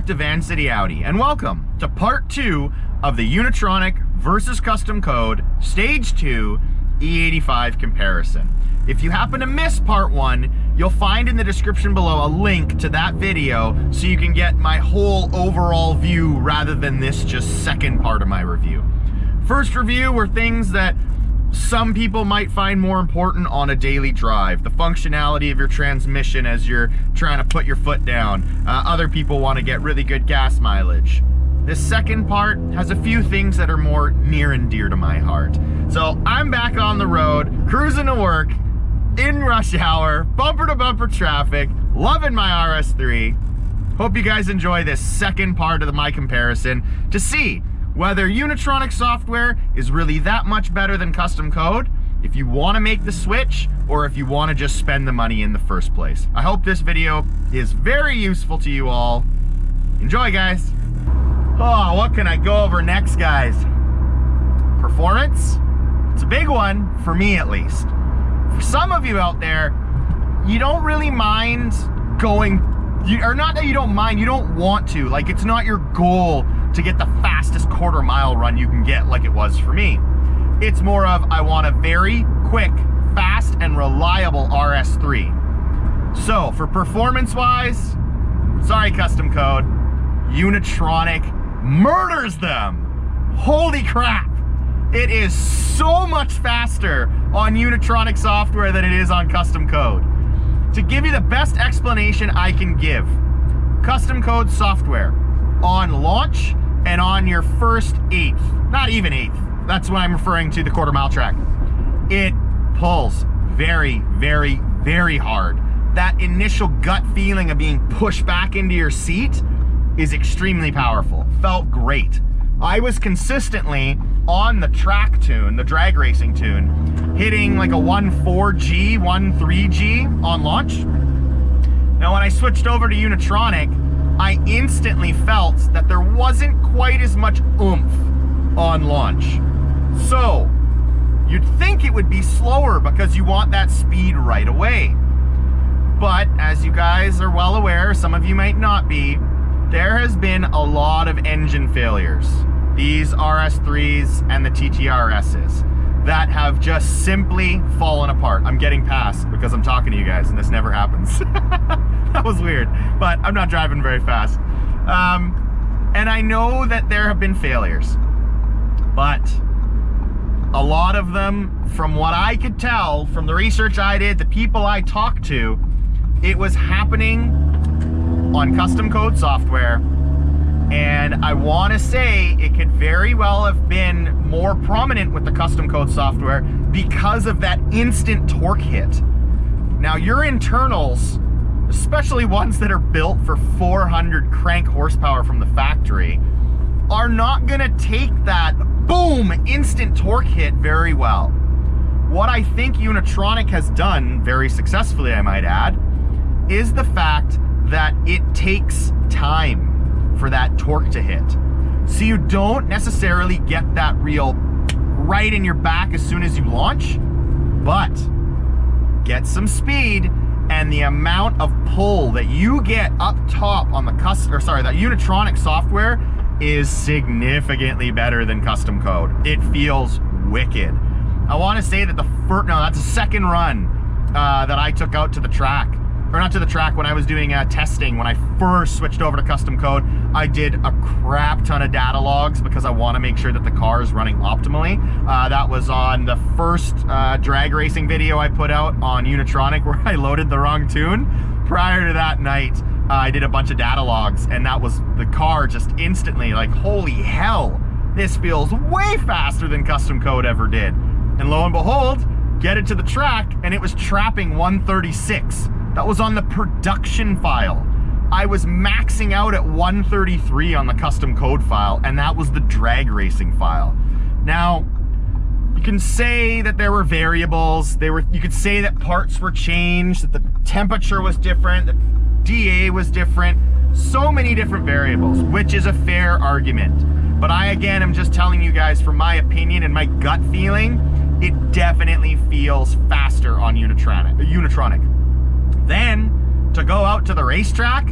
back to Van City Audi, and welcome to part 2 of the Unitronic versus Custom Code Stage 2 E85 comparison. If you happen to miss part 1, you'll find in the description below a link to that video so you can get my whole overall view rather than this just second part of my review. First review were things that some people might find more important on a daily drive. The functionality of your transmission as you're trying to put your foot down. Other people want to get really good gas mileage. This second part has a few things that are more near and dear to my heart. So I'm back on the road, cruising to work, in rush hour, bumper to bumper traffic, loving my RS3. Hope you guys enjoy this second part of my comparison to see whether Unitronic software is really that much better than custom code, if you want to make the switch, or if you want to just spend the money in the first place. I hope this video is very useful to you all. Enjoy, guys. Oh, what can I go over next, guys? Performance? It's a big one, for me at least. For some of you out there, you don't really mind going, or not that you don't mind, you don't want to. Like, it's not your goal to get the fastest quarter-mile run you can get like it was for me. It's more of, I want a very quick, fast, and reliable RS3. So, for performance-wise, sorry custom code, Unitronic murders them. Holy crap. It is so much faster on Unitronic software than it is on custom code. To give you the best explanation I can give, custom code software on launch and on your first eighth, not even eighth, that's what I'm referring to, the quarter mile track, it pulls very, very, very hard. That initial gut feeling of being pushed back into your seat is extremely powerful. Felt great. I was consistently on the track tune, the drag racing tune, hitting like a 1.4G, 1.3G on launch. Now when I switched over to Unitronic, I instantly felt that there wasn't quite as much oomph on launch. So, you'd think it would be slower because you want that speed right away. But, as you guys are well aware, some of you might not be, there has been a lot of engine failures. These RS3s and the TTRSs that have just simply fallen apart. I'm getting past because I'm talking to you guys and this never happens. That was weird, but I'm not driving very fast. And I know that there have been failures, but a lot of them, from what I could tell, from the research I did, the people I talked to, it was happening on custom code software. And I want to say it could very well have been more prominent with the custom code software because of that instant torque hit. Now your internals, especially ones that are built for 400 crank horsepower from the factory, are not gonna take that boom instant torque hit very well. What I think Unitronic has done, very successfully I might add, is the fact that it takes time for that torque to hit. So you don't necessarily get that real right in your back as soon as you launch, but get some speed, and the amount of pull that you get up top on the that Unitronic software is significantly better than custom code. It feels wicked. I want to say that that's a second run that I took out to the track. Or not to the track, when I was doing testing, when I first switched over to custom code, I did a crap ton of data logs because I want to make sure that the car is running optimally. That was on the first drag racing video I put out on Unitronic where I loaded the wrong tune. Prior to that night, I did a bunch of data logs, and that was the car just instantly like, holy hell, this feels way faster than custom code ever did. And lo and behold, get it to the track, and it was trapping 136. That was on the production file. I was maxing out at 133 on the custom code file, and that was the drag racing file. Now, you can say that there were variables. You could say that parts were changed, that the temperature was different, the DA was different, so many different variables, which is a fair argument. But I, again, am just telling you guys from my opinion and my gut feeling, it definitely feels faster on Unitronic. Then, to go out to the racetrack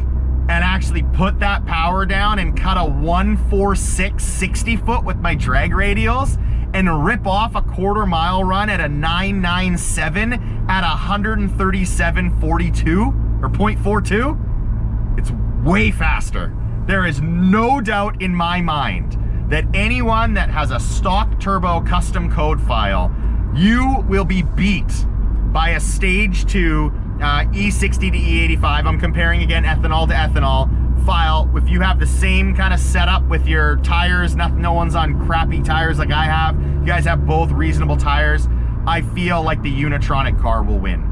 and actually put that power down and cut a 146 60 foot with my drag radials and rip off a quarter-mile run at a 997 at 137.42 or 0.42, it's way faster. There is no doubt in my mind that anyone that has a stock turbo custom code file, you will be beat by a stage 2 E60 to E85. I'm comparing again ethanol to ethanol file. If you have the same kind of setup with your tires, no one's on crappy tires like I have, you guys have both reasonable tires, I feel like the Unitronic car will win.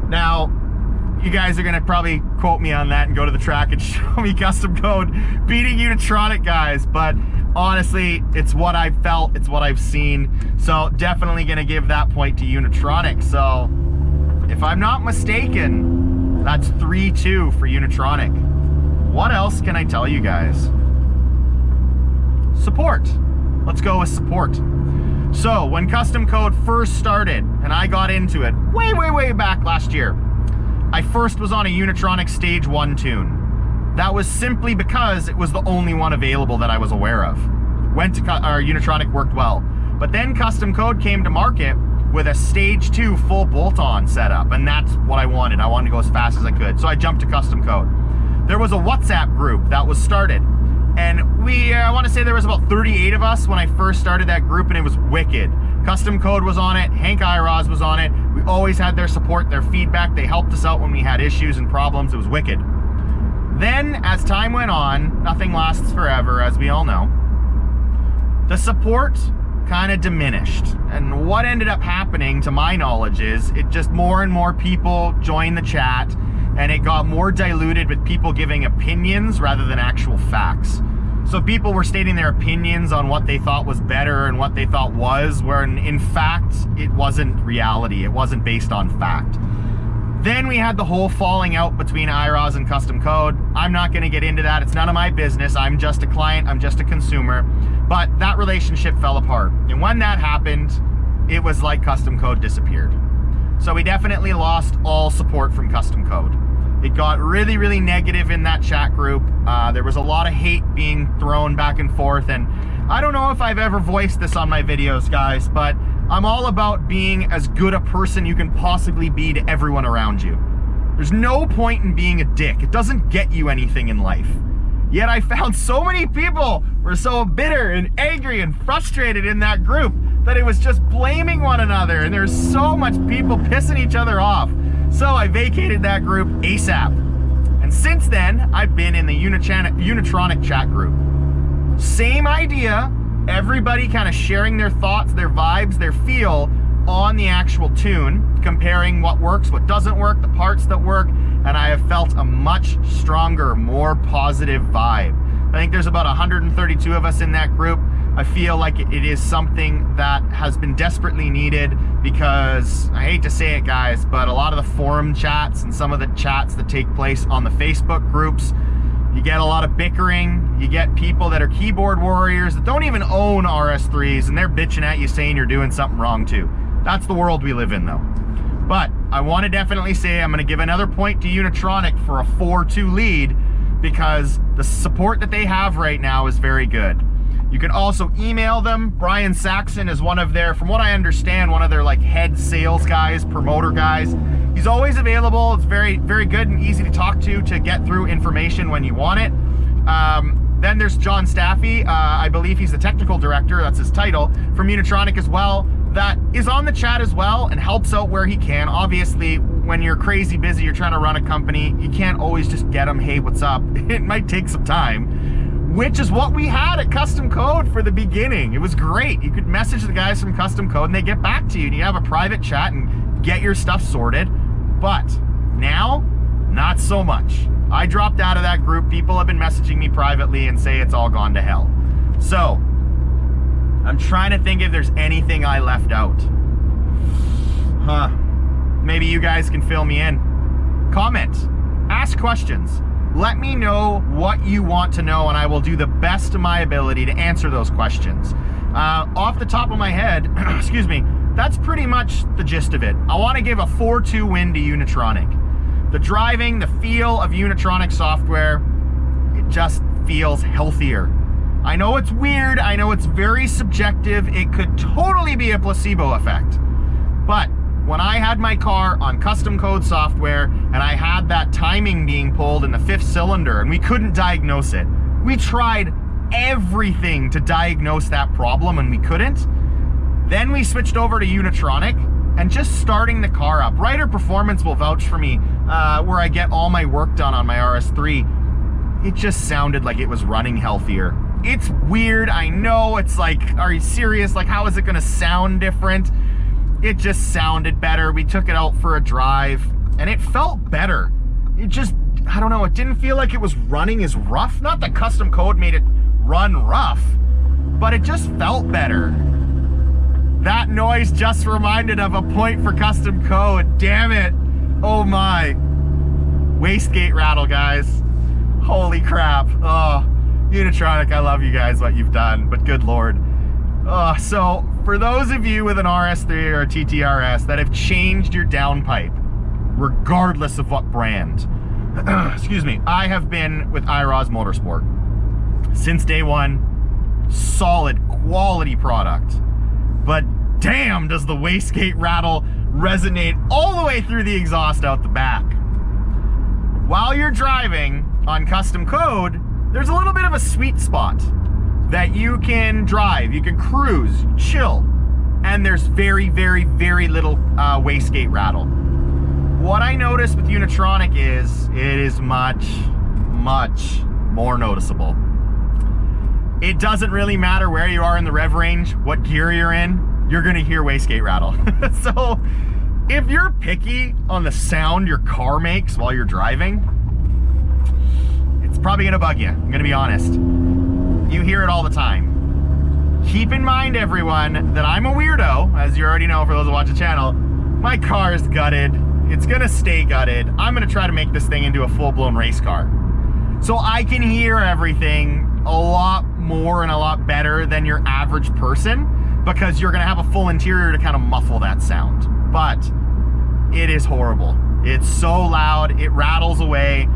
Now, you guys are gonna probably quote me on that and go to the track and show me custom code beating Unitronic guys, but honestly, it's what I've felt, it's what I've seen, so definitely gonna give that point to Unitronic. So if I'm not mistaken, that's 3-2 for Unitronic. What else can I tell you guys? Support. Let's go with support. So when custom code first started and I got into it way back last year, I first was on a Unitronic stage 1 tune. That was simply because it was the only one available that I was aware of. Unitronic worked well. But then custom code came to market with a stage 2 full bolt-on setup, and that's what I wanted. I wanted to go as fast as I could, so I jumped to custom code. There was a WhatsApp group that was started, and I want to say there was about 38 of us when I first started that group, and it was wicked. Custom code was on it, Hank Iroz was on it. We always had their support, their feedback. They helped us out when we had issues and problems. It was wicked. Then, as time went on, nothing lasts forever, as we all know. The support kind of diminished, and what ended up happening, to my knowledge, is it just more and more people joined the chat, and it got more diluted with people giving opinions rather than actual facts. So people were stating their opinions on what they thought was better and what they thought was, where in fact it wasn't reality, it wasn't based on fact. Then we had the whole falling out between Iroz and custom code. I'm not going to get into that, it's none of my business. I'm just a client, I'm just a consumer. But that relationship fell apart, and when that happened, it was like custom code disappeared. So we definitely lost all support from custom code. It got really negative in that chat group. There was a lot of hate being thrown back and forth, and I don't know if I've ever voiced this on my videos, guys, but I'm all about being as good a person you can possibly be to everyone around you. There's no point in being a dick. It doesn't get you anything in life. Yet I found so many people were so bitter and angry and frustrated in that group that it was just blaming one another, and there's so much people pissing each other off. So I vacated that group ASAP. And since then, I've been in the Unitronic chat group. Same idea, everybody kind of sharing their thoughts, their vibes, their feel on the actual tune, comparing what works, what doesn't work, the parts that work, and I have felt a much stronger, more positive vibe. I think there's about 132 of us in that group. I feel like it is something that has been desperately needed, because I hate to say it, guys, but a lot of the forum chats and some of the chats that take place on the Facebook groups, you get a lot of bickering. You get people that are keyboard warriors that don't even own RS3s, and they're bitching at you saying you're doing something wrong too. That's the world we live in, though. But I want to definitely say I'm going to give another point to Unitronic for a 4-2 lead, because the support that they have right now is very good. You can also email them. Brian Saxon is one of their, from what I understand, one of their like head sales guys, promoter guys. He's always available. It's very good and easy to talk to get through information when you want it. Then there's John Staffy. I believe he's the technical director, that's his title, from Unitronic as well, that is on the chat as well and helps out where he can. Obviously, when you're crazy busy, you're trying to run a company, you can't always just get them, hey, what's up? It might take some time, which is what we had at Custom Code for the beginning. It was great. You could message the guys from Custom Code and they get back to you, and you have a private chat and get your stuff sorted. But now, not so much. I dropped out of that group. People have been messaging me privately and say it's all gone to hell. So, I'm trying to think if there's anything I left out. Maybe you guys can fill me in. Comment, ask questions. Let me know what you want to know, and I will do the best of my ability to answer those questions. Off the top of my head, excuse me, that's pretty much the gist of it. I want to give a 4-2 win to Unitronic. The driving, the feel of Unitronic software, it just feels healthier. I know it's weird, I know it's very subjective, it could totally be a placebo effect. But when I had my car on custom code software and I had that timing being pulled in the 5th cylinder and we couldn't diagnose it, we tried everything to diagnose that problem and we couldn't. Then we switched over to Unitronic, and just starting the car up, Ryder Performance will vouch for me, where I get all my work done on my RS3, it just sounded like it was running healthier. It's weird, I know, it's like, are you serious? Like, how is it gonna sound different? It just sounded better. We took it out for a drive, and it felt better. It just, I don't know, it didn't feel like it was running as rough. Not that custom code made it run rough, but it just felt better. That noise just reminded of a point for custom code. Damn it. Oh my. Wastegate rattle, guys. Holy crap. Oh, Unitronic, I love you guys, what you've done, but good Lord. So for those of you with an RS3 or a TTRS that have changed your downpipe, regardless of what brand, excuse me, I have been with IROS Motorsport since day one. Solid quality product. But damn, does the wastegate rattle resonate all the way through the exhaust out the back. While you're driving on custom code, there's a little bit of a sweet spot that you can drive, you can cruise, chill, and there's very, very, very little wastegate rattle. What I noticed with Unitronic is it is much, much more noticeable. It doesn't really matter where you are in the rev range, what gear you're in, you're gonna hear wastegate rattle. So if you're picky on the sound your car makes while you're driving, it's probably gonna bug you, I'm gonna be honest. You hear it all the time. Keep in mind, everyone, that I'm a weirdo, as you already know for those who watch the channel. My car is gutted, it's gonna stay gutted. I'm gonna try to make this thing into a full-blown race car. So I can hear everything a lot more and a lot better than your average person, because you're gonna have a full interior to kind of muffle that sound. But it is horrible. It's so loud, it rattles away.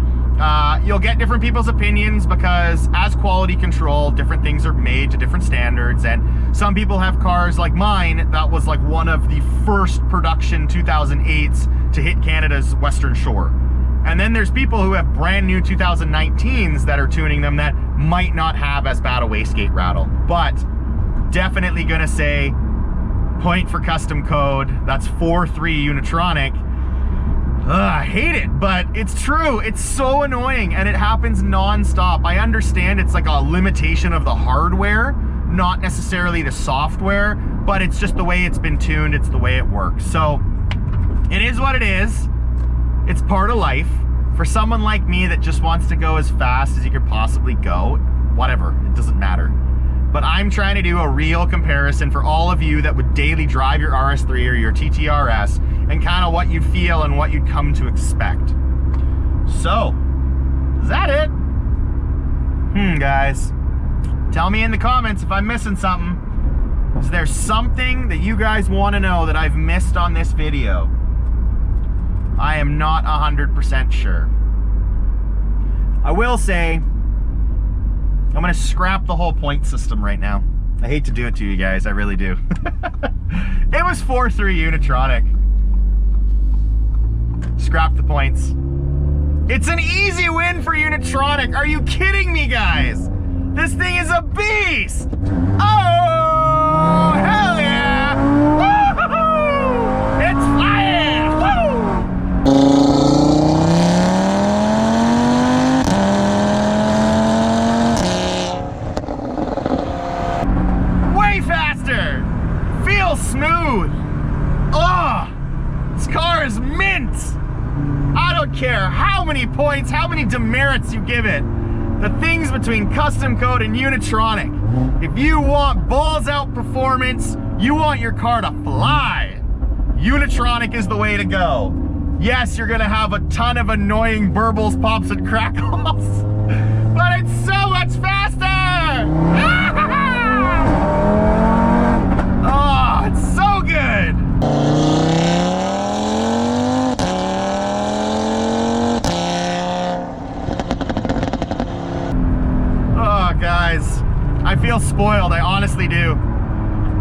You'll get different people's opinions because as quality control, different things are made to different standards, and some people have cars like mine that was like one of the first production 2008s to hit Canada's Western Shore. And then there's people who have brand new 2019s that are tuning them that might not have as bad a wastegate rattle. But definitely gonna say, point for custom code, that's 4.3 Unitronic. I hate it, but it's true. It's so annoying and it happens non-stop. I understand it's like a limitation of the hardware, not necessarily the software, but it's just the way it's been tuned, it's the way it works. So it is what it is. It's part of life. For someone like me that just wants to go as fast as you could possibly go, whatever, it doesn't matter. But I'm trying to do a real comparison for all of you that would daily drive your RS3 or your TTRS and kind of what you'd feel and what you'd come to expect. So, is that it? Guys, tell me in the comments if I'm missing something. Is there something that you guys want to know that I've missed on this video? I am not 100% sure. I will say, I'm gonna scrap the whole point system right now. I hate to do it to you guys, I really do. It was 4.3 Unitronic. Scrap the points. It's an easy win for Unitronic. Are you kidding me, guys? This thing is a beast. Oh, hell yeah. Woo-hoo-hoo! It's flying. Woo! Smooth. Oh, this car is mint. I don't care how many points, how many demerits you give it. The things between custom code and Unitronic. If you want balls out performance, you want your car to fly, Unitronic is the way to go. Yes, you're gonna have a ton of annoying burbles, pops, and crackles, but it's so much faster. Oh, it's so good! guys, I feel spoiled, I honestly do.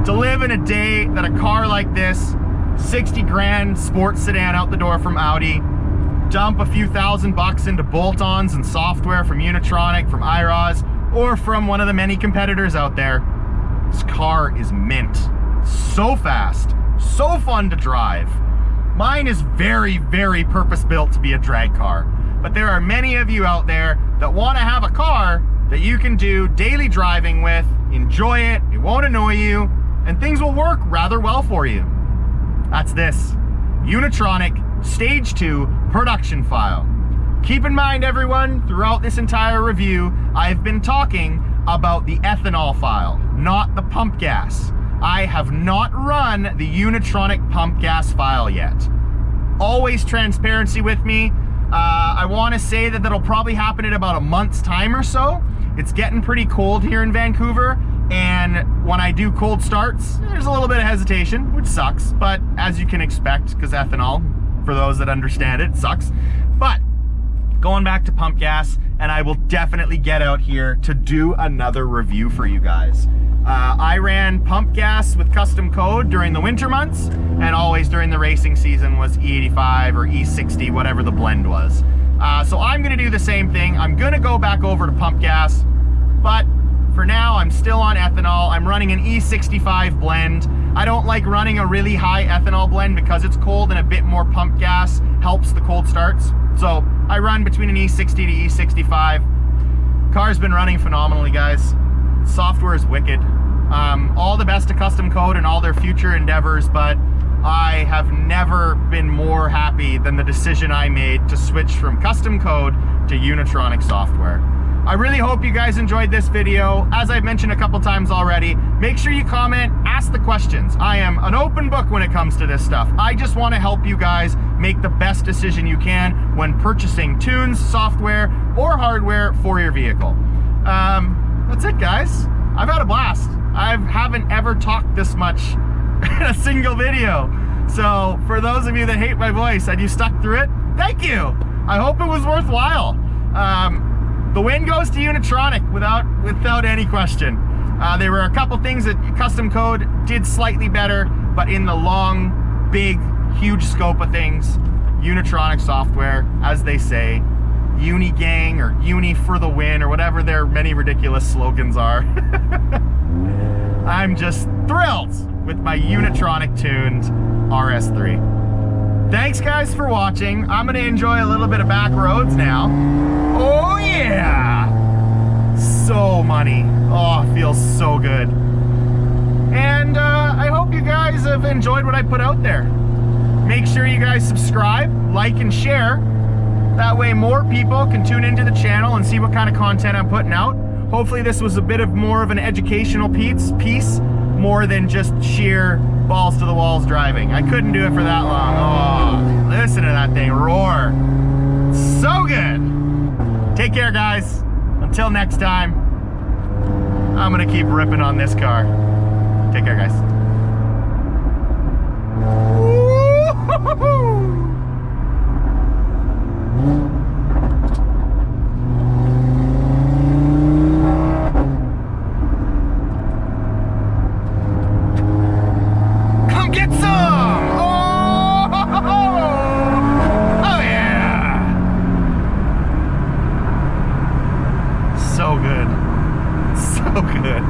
To live in a day that a car like this, 60 grand sports sedan out the door from Audi, dump a few $1,000 into bolt-ons and software from Unitronic, from IROS, or from one of the many competitors out there. This car is mint. So fast, so fun to drive. Mine is very, very purpose-built to be a drag car. But there are many of you out there that want to have a car that you can do daily driving with, enjoy it, it won't annoy you, and things will work rather well for you. That's this Unitronic Stage 2 production file. Keep in mind, everyone, throughout this entire review, I've been talking about the ethanol file, not the pump gas. I have not run the Unitronic pump gas file yet. Always transparency with me. I want to say that that'll probably happen in about a month's time or so. It's getting pretty cold here in Vancouver, and when I do cold starts, there's a little bit of hesitation, which sucks, but as you can expect, because ethanol, for those that understand it, sucks. But going back to pump gas, and I will definitely get out here to do another review for you guys. I ran pump gas with Custom Code during the winter months, and always during the racing season was E85 or E60, whatever the blend was. So I'm gonna do the same thing. I'm gonna go back over to pump gas, but for now I'm still on ethanol. I'm running an E65 blend. I don't like running a really high ethanol blend because it's cold, and a bit more pump gas helps the cold starts. So I run between an E60 to E65. Car's been running phenomenally, guys. Software is wicked. All the best to Custom Code and all their future endeavors, but I have never been more happy than the decision I made to switch from Custom Code to Unitronic software. I really hope you guys enjoyed this video. As I've mentioned a couple times already, make sure you comment, ask the questions. I am an open book when it comes to this stuff. I just want to help you guys make the best decision you can when purchasing tunes, software, or hardware for your vehicle. That's it, guys. I've had a blast. I haven't ever talked this much in a single video. So for those of you that hate my voice and you stuck through it, thank you. I hope it was worthwhile. The win goes to Unitronic without any question. There were a couple things that Custom Code did slightly better, but in the long, big, huge scope of things, Unitronic software, as they say, Uni gang or Uni for the win or whatever their many ridiculous slogans are. I'm just thrilled with my Unitronic tuned RS3. Thanks guys for watching. I'm gonna enjoy a little bit of back roads now. Oh yeah! So money. Oh, it feels so good. And I hope you guys have enjoyed what I put out there. Make sure you guys subscribe, like, and share. That way more people can tune into the channel and see what kind of content I'm putting out. Hopefully this was a bit of more of an educational piece, more than just sheer balls to the walls driving. I couldn't do it for that long. Oh, listen to that thing roar. So good. Take care, guys. Until next time, I'm gonna keep ripping on this car. Take care, guys. Woo-hoo-hoo-hoo. Come get some! Oh, oh yeah! So good. So good.